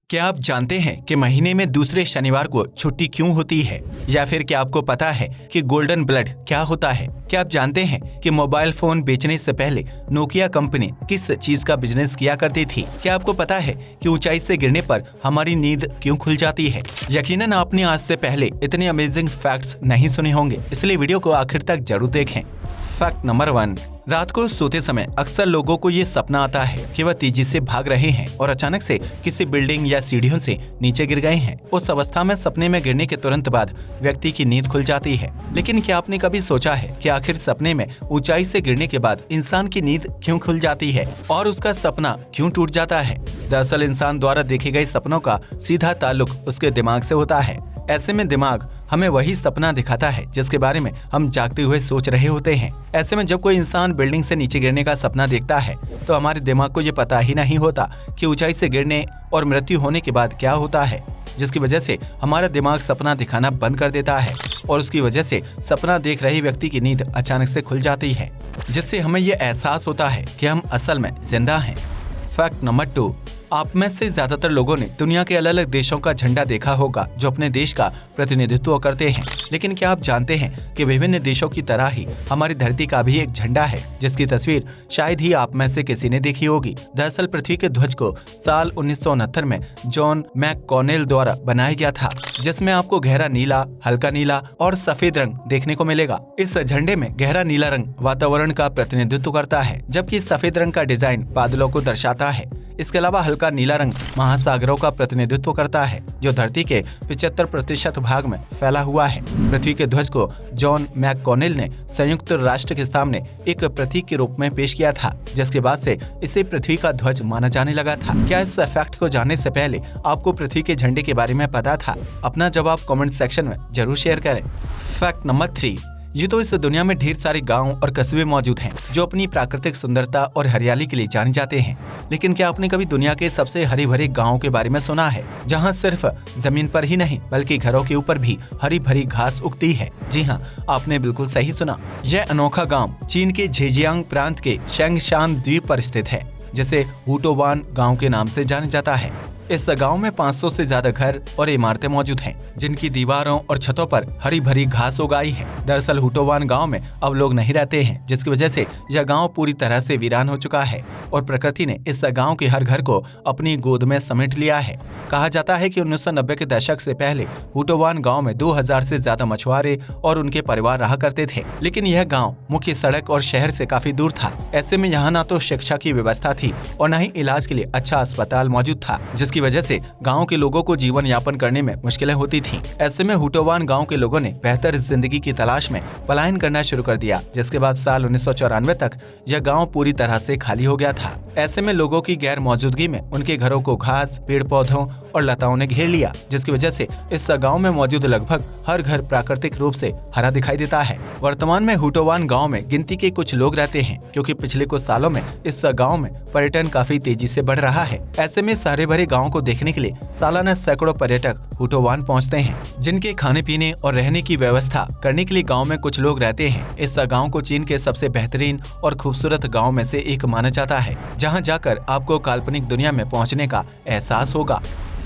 क्या आप जानते हैं कि महीने में दूसरे शनिवार को छुट्टी क्यों होती है? या फिर क्या आपको पता है कि गोल्डन ब्लड क्या होता है? क्या आप जानते हैं कि मोबाइल फोन बेचने से पहले नोकिया कंपनी किस चीज का बिजनेस किया करती थी? क्या आपको पता है कि ऊंचाई से गिरने पर हमारी नींद क्यों खुल जाती है? यकीनन आपने आज से पहले इतने अमेजिंग फैक्ट्स नहीं सुने होंगे, इसलिए वीडियो को आखिर तक जरूर देखें। फैक्ट नंबर 1, रात को सोते समय अक्सर लोगों को ये सपना आता है कि वह तेजी से भाग रहे हैं और अचानक से किसी बिल्डिंग या सीढ़ियों से नीचे गिर गए हैं। उस अवस्था में सपने में गिरने के तुरंत बाद व्यक्ति की नींद खुल जाती है। लेकिन क्या आपने कभी सोचा है कि आखिर सपने में ऊंचाई से गिरने के बाद इंसान की नींद क्यों खुल जाती है और उसका सपना क्यों टूट जाता है? दरअसल इंसान द्वारा देखे गए सपनों का सीधा ताल्लुक उसके दिमाग से होता है। ऐसे में दिमाग हमें वही सपना दिखाता है जिसके बारे में हम जागते हुए सोच रहे होते हैं। ऐसे में जब कोई इंसान बिल्डिंग से नीचे गिरने का सपना देखता है तो हमारे दिमाग को ये पता ही नहीं होता कि ऊंचाई से गिरने और मृत्यु होने के बाद क्या होता है, जिसकी वजह से हमारा दिमाग सपना दिखाना बंद कर देता है और उसकी वजह से सपना देख रहे व्यक्ति की नींद अचानक से खुल जाती है, जिससे हमें ये एहसास होता है कि हम असल में जिंदा हैं। फैक्ट नंबर 2, आप में से ज्यादातर लोगों ने दुनिया के अलग अलग देशों का झंडा देखा होगा जो अपने देश का प्रतिनिधित्व करते हैं। लेकिन क्या आप जानते हैं कि विभिन्न देशों की तरह ही हमारी धरती का भी एक झंडा है जिसकी तस्वीर शायद ही आप में से किसी ने देखी होगी। दरअसल पृथ्वी के ध्वज को साल 1969 में जॉन मैककॉनेल द्वारा बनाया गया था, जिसमें आपको गहरा नीला, हल्का नीला और सफेद रंग देखने को मिलेगा। इस झंडे में गहरा नीला रंग वातावरण का प्रतिनिधित्व करता है, जबकि सफेद रंग का डिजाइन बादलों को दर्शाता है। इसके अलावा हल्का नीला रंग महासागरों का प्रतिनिधित्व करता है जो धरती के 75% भाग में फैला हुआ है। पृथ्वी के ध्वज को जॉन मैककॉनेल ने संयुक्त राष्ट्र के सामने एक प्रतीक के रूप में पेश किया था, जिसके बाद से इसे पृथ्वी का ध्वज माना जाने लगा था। क्या इस फैक्ट को जानने से पहले आपको पृथ्वी के झंडे के बारे में पता था? अपना जवाब कमेंट सेक्शन में जरूर शेयर करें। फैक्ट नंबर 3, ये तो इस दुनिया में ढेर सारे गांव और कस्बे मौजूद हैं जो अपनी प्राकृतिक सुंदरता और हरियाली के लिए जाने जाते हैं। लेकिन क्या आपने कभी दुनिया के सबसे हरे भरे गांवों के बारे में सुना है, जहां सिर्फ जमीन पर ही नहीं बल्कि घरों के ऊपर भी हरी भरी घास उगती है? जी हाँ, आपने बिल्कुल सही सुना। यह अनोखा गाँव चीन के झेजियांग प्रांत के शेंगशान द्वीप पर स्थित है, जिसे हुटोवान गाँव के नाम से जाना जाता है। इस गांव में 500 से ज्यादा घर और इमारतें मौजूद हैं, जिनकी दीवारों और छतों पर हरी भरी घास उगाई है। दरअसल हुटोवान गांव में अब लोग नहीं रहते हैं, जिसकी वजह से यह गांव पूरी तरह से वीरान हो चुका है और प्रकृति ने इस गांव के हर घर को अपनी गोद में समेट लिया है। कहा जाता है कि 1990 के दशक से पहले हुटोवान गांव में 2000 से ज्यादा मछुआरे और उनके परिवार रहा करते थे। लेकिन यह गाँव मुख्य सड़क और शहर से काफी दूर था। ऐसे में यहाँ न तो शिक्षा की व्यवस्था थी और न ही इलाज के लिए अच्छा अस्पताल मौजूद था, जिसकी वजह से गांव के लोगों को जीवन यापन करने में मुश्किलें होती थीं। ऐसे में हुटोवान गांव के लोगों ने बेहतर जिंदगी की तलाश में पलायन करना शुरू कर दिया, जिसके बाद साल 1994 तक यह गांव पूरी तरह से खाली हो गया था। ऐसे में लोगों की गैर मौजूदगी में उनके घरों को घास, पेड़ पौधों और लताओं ने घेर लिया, जिसकी वजह से इस गांव में मौजूद लगभग हर घर प्राकृतिक रूप से हरा दिखाई देता है। वर्तमान में हुटोवान गांव में गिनती के कुछ लोग रहते हैं, क्योंकि पिछले कुछ सालों में इस गांव में पर्यटन काफी तेजी से बढ़ रहा है। ऐसे में सारे भरे गाँव को देखने के लिए सालाना सैकड़ों पर्यटक हुटोवान पहुंचते हैं, जिनके खाने पीने और रहने की व्यवस्था करने के लिए गांव में कुछ लोग रहते हैं। इस गांव को चीन के सबसे बेहतरीन और खूबसूरत गांव में से एक माना जाता है, जहां जाकर आपको काल्पनिक दुनिया में पहुंचने का एहसास होगा।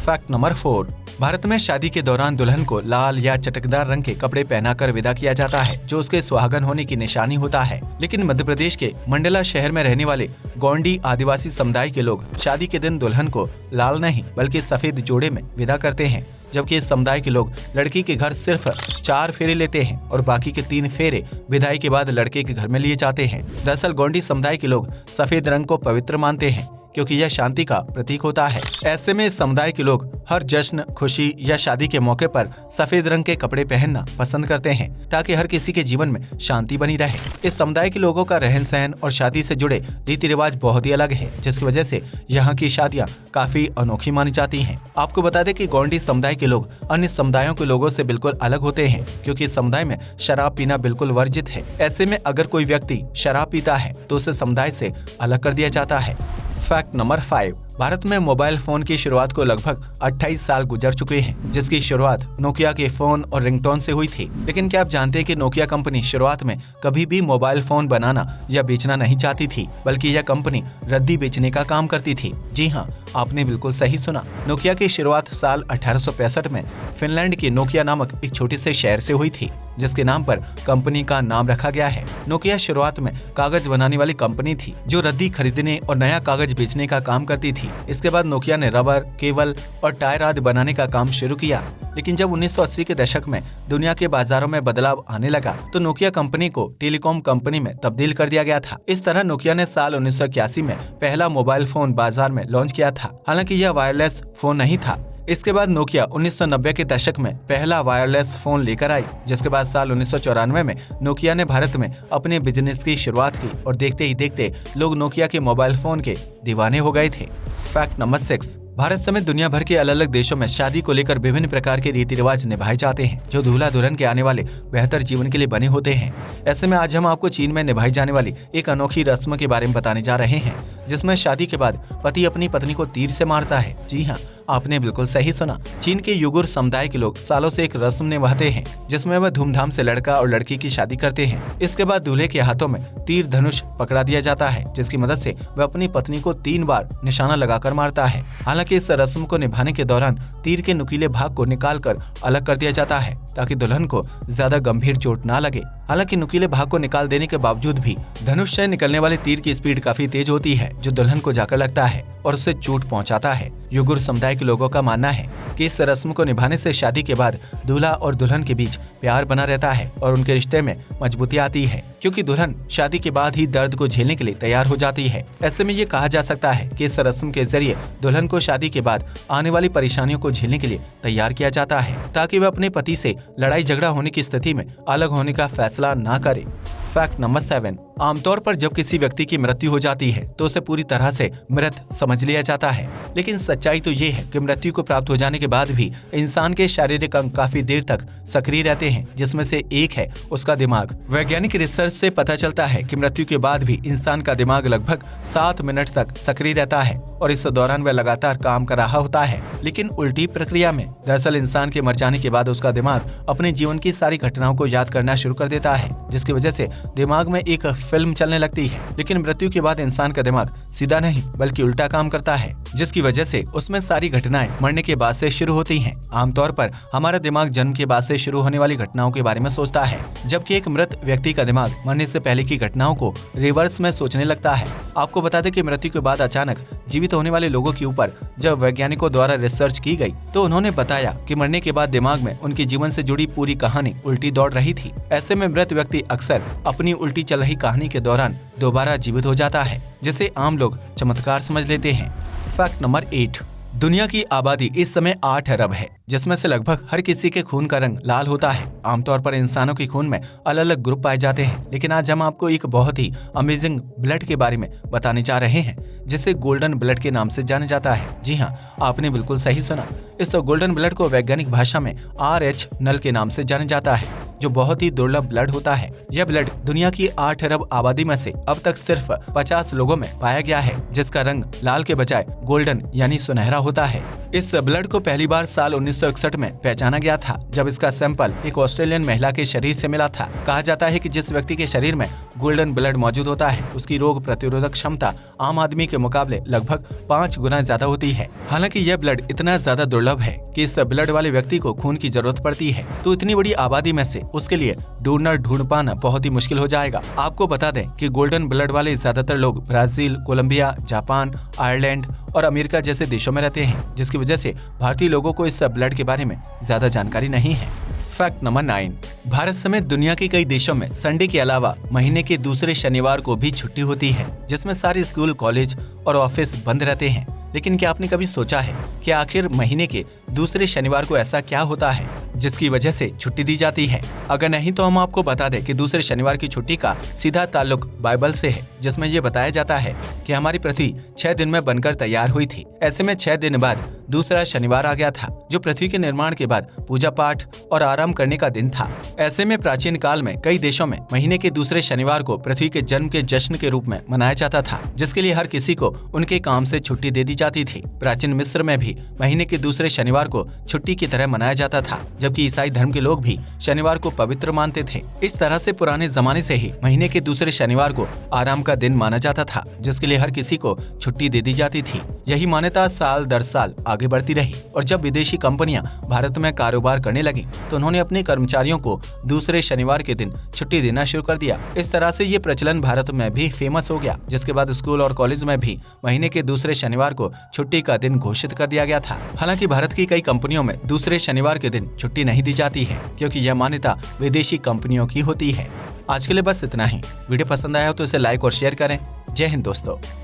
फैक्ट नंबर 4, भारत में शादी के दौरान दुल्हन को लाल या चटकदार रंग के कपड़े पहनाकर विदा किया जाता है, जो उसके सुहागन होने की निशानी होता है। लेकिन मध्य प्रदेश के मंडला शहर में रहने वाले गोंडी आदिवासी समुदाय के लोग शादी के दिन दुल्हन को लाल नहीं बल्कि सफेद जोड़े में विदा करते हैं, जबकि इस समुदाय के लोग लड़की के घर सिर्फ 4 फेरे लेते हैं और बाकी के 3 फेरे विदाई के बाद लड़के के घर में लिए जाते हैं। दरअसल गोंडी समुदाय के लोग सफेद रंग को पवित्र मानते हैं, क्योंकि यह शांति का प्रतीक होता है। ऐसे में इस समुदाय के लोग हर जश्न, खुशी या शादी के मौके पर सफेद रंग के कपड़े पहनना पसंद करते हैं, ताकि हर किसी के जीवन में शांति बनी रहे। इस समुदाय के लोगों का रहन सहन और शादी से जुड़े रीति रिवाज बहुत ही अलग है, जिसकी वजह से यहाँ की शादियाँ काफी अनोखी मानी जाती हैं। आपको बता दें कि गोंडी समुदाय के लोग अन्य समुदायों के लोगों से बिल्कुल अलग होते हैं, क्योंकि इस समुदाय में शराब पीना बिल्कुल वर्जित है। ऐसे में अगर कोई व्यक्ति शराब पीता है तो उसे समुदाय से अलग कर दिया जाता है। फैक्ट नंबर 5, भारत में मोबाइल फोन की शुरुआत को लगभग 28 साल गुजर चुके हैं, जिसकी शुरुआत नोकिया के फोन और रिंगटोन से हुई थी। लेकिन क्या आप जानते हैं कि नोकिया कंपनी शुरुआत में कभी भी मोबाइल फोन बनाना या बेचना नहीं चाहती थी, बल्कि यह कंपनी रद्दी बेचने का काम करती थी। जी हाँ, आपने बिल्कुल सही सुना। नोकिया की शुरुआत साल 1865 में फिनलैंड के नोकिया नामक एक छोटे से शहर से हुई थी, जिसके नाम पर कंपनी का नाम रखा गया है। नोकिया शुरुआत में कागज बनाने वाली कंपनी थी, जो रद्दी खरीदने और नया कागज बेचने का काम करती थी। इसके बाद नोकिया ने रबर, केबल और टायर आदि बनाने का काम शुरू किया। लेकिन जब 1980 के दशक में दुनिया के बाजारों में बदलाव आने लगा, तो नोकिया कंपनी को टेलीकॉम कंपनी में तब्दील कर दिया गया था। इस तरह नोकिया ने साल 1981 में पहला मोबाइल फोन बाजार में लॉन्च किया था। हालांकि यह वायरलेस फोन नहीं था। इसके बाद नोकिया 1990 के दशक में पहला वायरलेस फोन लेकर आई, जिसके बाद साल 1994 में नोकिया ने भारत में अपने बिजनेस की शुरुआत की और देखते ही देखते लोग नोकिया के मोबाइल फोन के दीवाने हो गए थे। फैक्ट नंबर 6, भारत समेत दुनिया भर के अलग अलग देशों में शादी को लेकर विभिन्न प्रकार के रीति रिवाज निभाए जाते हैं, जो दूल्हा दुल्हन के आने वाले बेहतर जीवन के लिए बने होते हैं। ऐसे में आज हम आपको चीन में निभाई जाने वाली एक अनोखी रस्म के बारे में बताने जा रहे हैं, जिसमें शादी के बाद पति अपनी पत्नी को तीर से मारता है। जी हाँ, आपने बिल्कुल सही सुना। चीन के युगुर समुदाय के लोग सालों से एक रस्म निभाते हैं, जिसमें वह धूमधाम से लड़का और लड़की की शादी करते हैं। इसके बाद दूल्हे के हाथों में तीर धनुष पकड़ा दिया जाता है, जिसकी मदद से वह अपनी पत्नी को 3 बार निशाना लगाकर मारता है। हालांकि इस रस्म को निभाने के दौरान तीर के नुकीले भाग को निकालकर अलग कर दिया जाता है, ताकि दुल्हन को ज्यादा गंभीर चोट ना लगे। हालांकि नुकीले भाग को निकाल देने के बावजूद भी धनुष से निकलने वाले तीर की स्पीड काफी तेज होती है, जो दुल्हन को जाकर लगता है और उसे चोट पहुंचाता है। युगुर समुदाय के लोगों का मानना है कि इस रस्म को निभाने से शादी के बाद दूल्हा और दुल्हन के बीच प्यार बना रहता है और उनके रिश्ते में मजबूती आती है, क्योंकि दुल्हन शादी के बाद ही दर्द को झेलने के लिए तैयार हो जाती है। ऐसे में ये कहा जा सकता है कि इस रस्म के जरिए दुल्हन को शादी के बाद आने वाली परेशानियों को झेलने के लिए तैयार किया जाता है, ताकि वह अपने पति से लड़ाई झगड़ा होने की स्थिति में अलग होने का फैसला ना करे। फैक्ट नंबर 7, आमतौर पर जब किसी व्यक्ति की मृत्यु हो जाती है तो उसे पूरी तरह से मृत समझ लिया जाता है। लेकिन सच्चाई तो ये है कि मृत्यु को प्राप्त हो जाने के बाद भी इंसान के शारीरिक अंग काफी देर तक सक्रिय रहते हैं, जिसमें से एक है उसका दिमाग। वैज्ञानिक रिसर्च से पता चलता है कि मृत्यु के बाद भी इंसान का दिमाग लगभग 7 मिनट तक सक्रिय रहता है और इस दौरान वह लगातार काम कर रहा होता है। लेकिन उल्टी प्रक्रिया में दरअसल इंसान के मर जाने के बाद उसका दिमाग अपने जीवन की सारी घटनाओं को याद करना शुरू कर देता है, जिसकी वजह से दिमाग में एक फिल्म चलने लगती है। लेकिन मृत्यु के बाद इंसान का दिमाग सीधा नहीं बल्कि उल्टा काम करता है, जिसकी वजह से उसमें सारी घटनाएं मरने के बाद से शुरू होती हैं। आमतौर पर हमारा दिमाग जन्म के बाद से शुरू होने वाली घटनाओं के बारे में सोचता है, जबकि एक मृत व्यक्ति का दिमाग मरने से पहले की घटनाओं को रिवर्स में सोचने लगता है। आपको बता दें कि मृत्यु के बाद अचानक जीवित होने वाले लोगों के ऊपर जब वैज्ञानिकों द्वारा रिसर्च की गई, तो उन्होंने बताया कि मरने के बाद दिमाग में उनके जीवन से जुड़ी पूरी कहानी उल्टी दौड़ रही थी। ऐसे में मृत व्यक्ति अक्सर अपनी उल्टी चल रही कहानी के दौरान दोबारा जीवित हो जाता है, जिसे आम लोग चमत्कार समझ लेते हैं। फैक्ट नंबर 8, दुनिया की आबादी इस समय 8 अरब है, जिसमें से लगभग हर किसी के खून का रंग लाल होता है। आमतौर पर इंसानों के खून में अलग अलग ग्रुप पाए जाते हैं, लेकिन आज हम आपको एक बहुत ही अमेजिंग ब्लड के बारे में बताने जा रहे हैं, जिसे गोल्डन ब्लड के नाम से जाना जाता है। जी हाँ, आपने बिल्कुल सही सुना। इस गोल्डन ब्लड को वैज्ञानिक भाषा में RH नल के नाम से जाना जाता है, जो बहुत ही दुर्लभ ब्लड होता है। यह ब्लड दुनिया की 8 अरब आबादी में से अब तक सिर्फ 50 लोगों में पाया गया है, जिसका रंग लाल के बजाय गोल्डन यानी सुनहरा होता है। इस ब्लड को पहली बार साल 1961 में पहचाना गया था, जब इसका सैंपल एक ऑस्ट्रेलियन महिला के शरीर से मिला था। कहा जाता है कि जिस व्यक्ति के शरीर में गोल्डन ब्लड मौजूद होता है, उसकी रोग प्रतिरोधक क्षमता आम आदमी के मुकाबले लगभग 5 गुना ज्यादा होती है। हालांकि यह ब्लड इतना ज्यादा दुर्लभ है कि इस ब्लड वाले व्यक्ति को खून की जरूरत पड़ती है, तो इतनी बड़ी आबादी में से उसके लिए डोनर ढूंढ पाना बहुत ही मुश्किल हो जाएगा। आपको बता दें कि गोल्डन ब्लड वाले ज्यादातर लोग ब्राजील, कोलंबिया, जापान, आयरलैंड और अमेरिका जैसे देशों में रहते हैं, जिसकी वजह से भारतीय लोगों को इस ब्लड के बारे में ज्यादा जानकारी नहीं है। फैक्ट नंबर 9, भारत समेत दुनिया के कई देशों में संडे के अलावा महीने के दूसरे शनिवार को भी छुट्टी होती है, जिसमें सारे स्कूल, कॉलेज और ऑफिस बंद रहते हैं। लेकिन क्या आपने कभी सोचा है कि आखिर महीने के दूसरे शनिवार को ऐसा क्या होता है जिसकी वजह से छुट्टी दी जाती है? अगर नहीं तो हम आपको बता दें कि दूसरे शनिवार की छुट्टी का सीधा ताल्लुक बाइबल से है, जिसमें ये बताया जाता है कि हमारी पृथ्वी 6 दिन में बनकर तैयार हुई थी। ऐसे में 6 दिन बाद दूसरा शनिवार आ गया था, जो पृथ्वी के निर्माण के बाद पूजा पाठ और आराम करने का दिन था। ऐसे में प्राचीन काल में कई देशों में महीने के दूसरे शनिवार को पृथ्वी के जन्म के जश्न के रूप में मनाया जाता था, जिसके लिए हर किसी को उनके काम से छुट्टी दे दी जाती थी। प्राचीन मिस्र में भी महीने के दूसरे शनिवार को छुट्टी की तरह मनाया जाता था, जबकि ईसाई धर्म के लोग भी शनिवार को पवित्र मानते थे। इस तरह से पुराने जमाने से ही महीने के दूसरे शनिवार को आराम का दिन माना जाता था, जिसके लिए हर किसी को छुट्टी दे दी जाती थी। यही मान्यता साल दर साल आगे बढ़ती रही और जब विदेशी कंपनियां भारत में कारोबार करने लगी तो उन्होंने अपने कर्मचारियों को दूसरे शनिवार के दिन छुट्टी देना शुरू कर दिया। इस तरह से ये प्रचलन भारत में भी फेमस हो गया, जिसके बाद स्कूल और कॉलेज में भी महीने के दूसरे शनिवार को छुट्टी का दिन घोषित कर दिया गया था। हालांकि भारत की कई कंपनियों में दूसरे शनिवार के दिन छुट्टी नहीं दी जाती है, क्योंकि यह मान्यता विदेशी कंपनियों की होती है। आज के लिए बस इतना ही। वीडियो पसंद आया हो तो इसे लाइक और शेयर करें। जय हिंद दोस्तों।